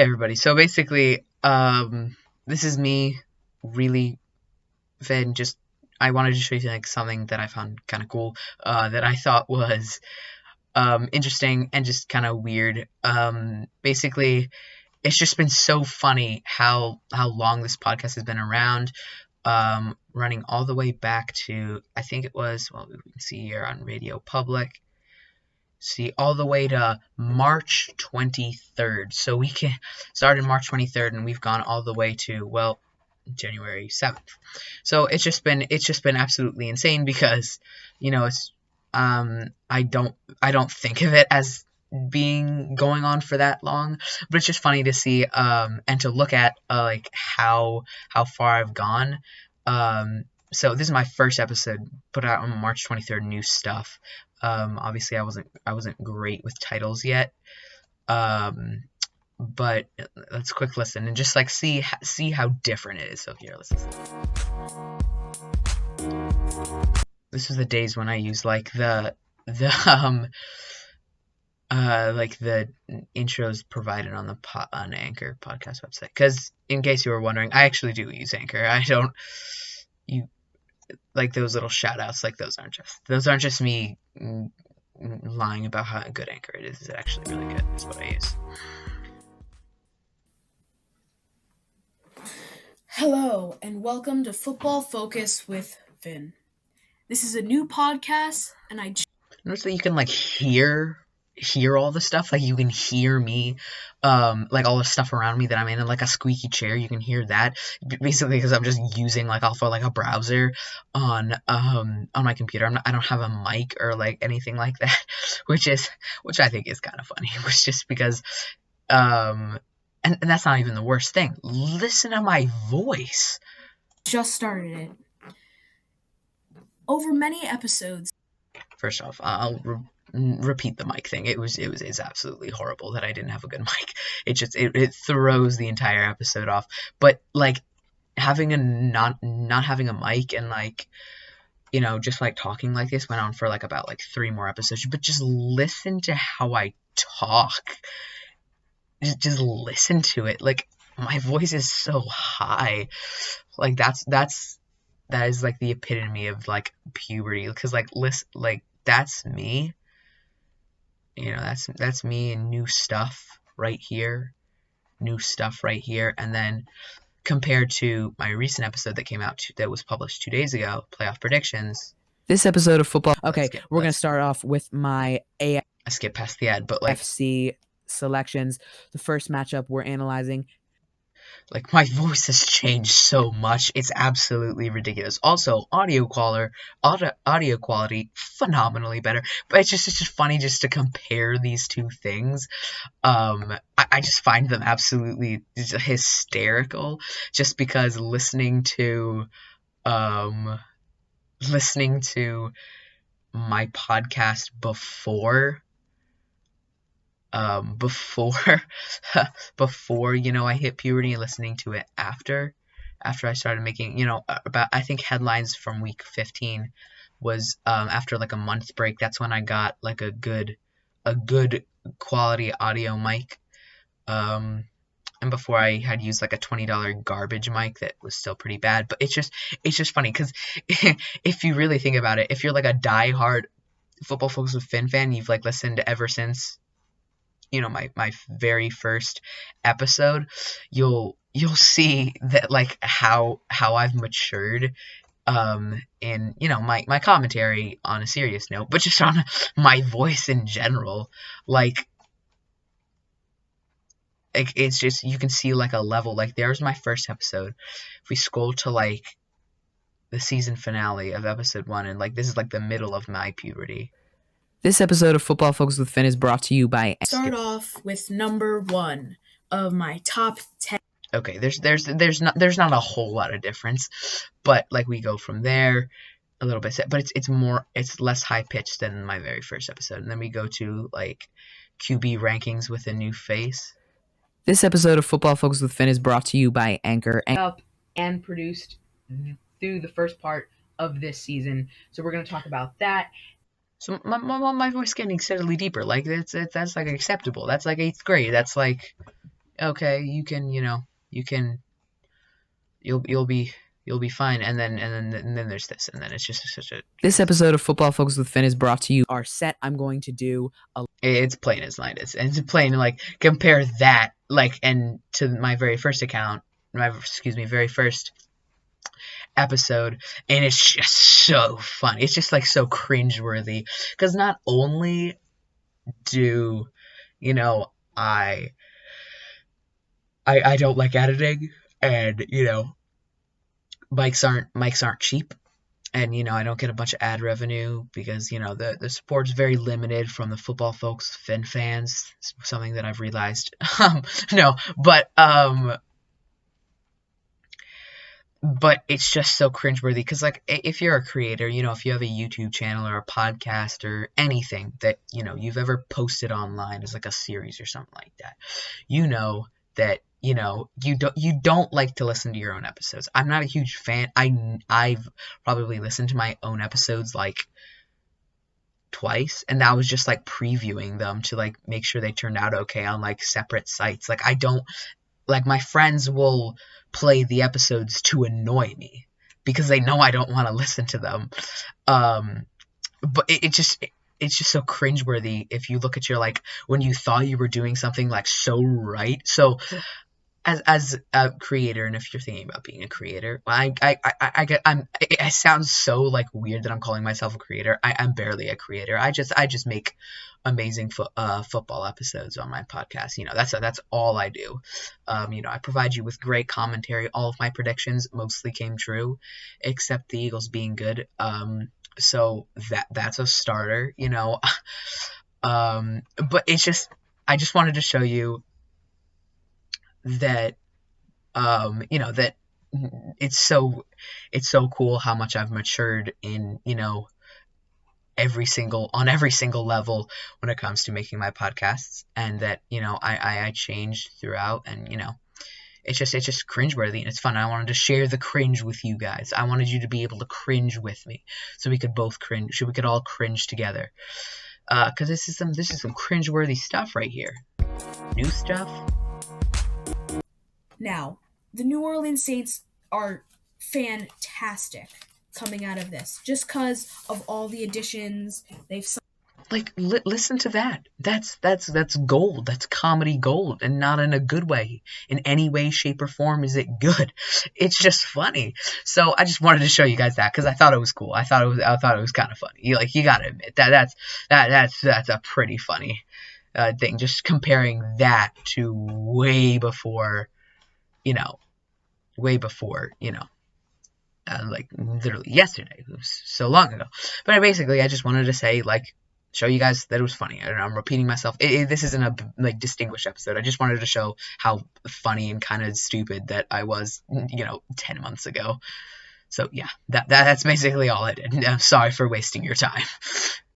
Hey everybody. So basically, this is me really Finn just I wanted to show you like something that I found kind of cool, that I thought was interesting and just kind of weird. Basically, it's just been so funny how long this podcast has been around, running all the way back to I think it was we can see here on Radio Public. See, all the way to March 23rd. So we can started March 23rd, and we've gone all the way to January 7th. So it's just been absolutely insane because it's I don't think of it as being going on for that long, but it's just funny to see and to look at like how far I've gone. So this is my first episode put out on March 23rd, new stuff. Obviously I wasn't great with titles yet. But let's quick listen and just like see how different it is. So here, let's listen. This was the days when I used like the intros provided on the on Anchor podcast website. Because in case you were wondering, I actually do use Anchor. Like those little shout outs, like those aren't just me lying about how good Anchor it is. It's actually really good. Is what I use. Hello and welcome to Football Focus with Finn. This is a new podcast, and notice that you can like hear all the stuff. Like you can hear me, like all the stuff around me that I'm in like a squeaky chair. You can hear that basically because I'm just using like also like a browser on my computer. I don't have a mic or like anything like that, which I think is kind of funny. Which just because and that's not even the worst thing. Listen to my voice. Just started it. Over many episodes. First off, I'll repeat the mic thing. It's absolutely horrible that I didn't have a good mic. It throws the entire episode off. But like having not having a mic and like just like talking like this went on for like about like 3 more episodes. But just listen to how I talk. Just listen to it. Like my voice is so high. Like that is like the epitome of like puberty. Because like that's me. That's me and new stuff right here. And then compared to my recent episode that came out that was published 2 days ago, playoff predictions. This episode of football. Okay, we're gonna start off with my I skipped past the ad, but like AFC selections. The first matchup we're analyzing. Like my voice has changed so much. It's absolutely ridiculous. Also, audio quality phenomenally better. But it's just funny just to compare these two things. I just find them absolutely hysterical. Just because listening to my podcast before I hit puberty and listening to it after I started making about I think headlines from week 15 was after like a month break. That's when I got like a good quality audio mic, and before I had used like a $20 garbage mic that was still pretty bad. But it's just funny because if you really think about it, if you're like a diehard Football Focus with Finn fan, you've like listened ever since my very first episode, you'll see that like how I've matured in my commentary on a serious note, but just on my voice in general. Like it's just, you can see like a level. Like there's my first episode. If we scroll to like the season finale of episode 1, and like this is like the middle of my puberty. This episode of Football Focus with Finn is brought to you by... Start off with number 1 of my top 10. Okay, there's not a whole lot of difference, but like we go from there a little bit, but it's less high pitched than my very first episode, and then we go to like QB rankings with a new face. This episode of Football Focus with Finn is brought to you by Anchor. Up and produced through the first part of this season, so we're going to talk about that. So my voice getting steadily deeper. Like that's like acceptable. That's like 8th grade. That's like okay, you can, you'll be fine. And then there's this, and then it's just such a. This episode of Football Focus with Finn is brought to you. Our set, I'm going to do a. It's plain as light. It's plain, like, compare that, like, and to my very first very first episode, and it's just so funny. It's just, like, so cringeworthy, because not only do, I don't like editing, and, mics aren't cheap. And, I don't get a bunch of ad revenue because, the support's very limited from the Football Folks Finn fans. It's something that I've realized. No, but it's just so cringeworthy because, like, if you're a creator, if you have a YouTube channel or a podcast or anything that, you've ever posted online as, like, a series or something like that, that you don't like to listen to your own episodes. I'm not a huge fan. I've probably listened to my own episodes, like, twice, and that was just, like, previewing them to, like, make sure they turned out okay on, like, separate sites. Like, I don't, like, my friends will play the episodes to annoy me because they know I don't want to listen to them. But it's just so cringeworthy if you look at your, like, when you thought you were doing something, like, so right. So as a creator, and if you're thinking about being a creator, it sounds so, like, weird that I'm calling myself a creator. I'm barely a creator. I just make amazing football episodes on my podcast. That's all I do. I provide you with great commentary. All of my predictions mostly came true, except the Eagles being good. So that's a starter. But I just wanted to show you that that it's so cool how much I've matured in every single level when it comes to making my podcasts, and that I changed throughout, and it's just cringeworthy and it's fun. I wanted to share the cringe with you guys. I wanted you to be able to cringe with me so we could both cringe, so we could all cringe together, because this is some cringeworthy stuff right here. New stuff. Now, the New Orleans Saints are fantastic coming out of this, just because of all the additions they've signed. Like, listen to that. That's gold. That's comedy gold, and not in a good way. In any way, shape, or form is it good. It's just funny. So I just wanted to show you guys that because I thought it was cool. I thought it was kind of funny. You gotta admit that's a pretty funny thing. Just comparing that to way before. Like, literally yesterday. It was so long ago. But I just wanted to say, like, show you guys that it was funny. I don't know, I'm repeating myself. This isn't a, like, distinguished episode. I just wanted to show how funny and kind of stupid that I was, 10 months ago. So, yeah, that's basically all I did. I'm sorry for wasting your time.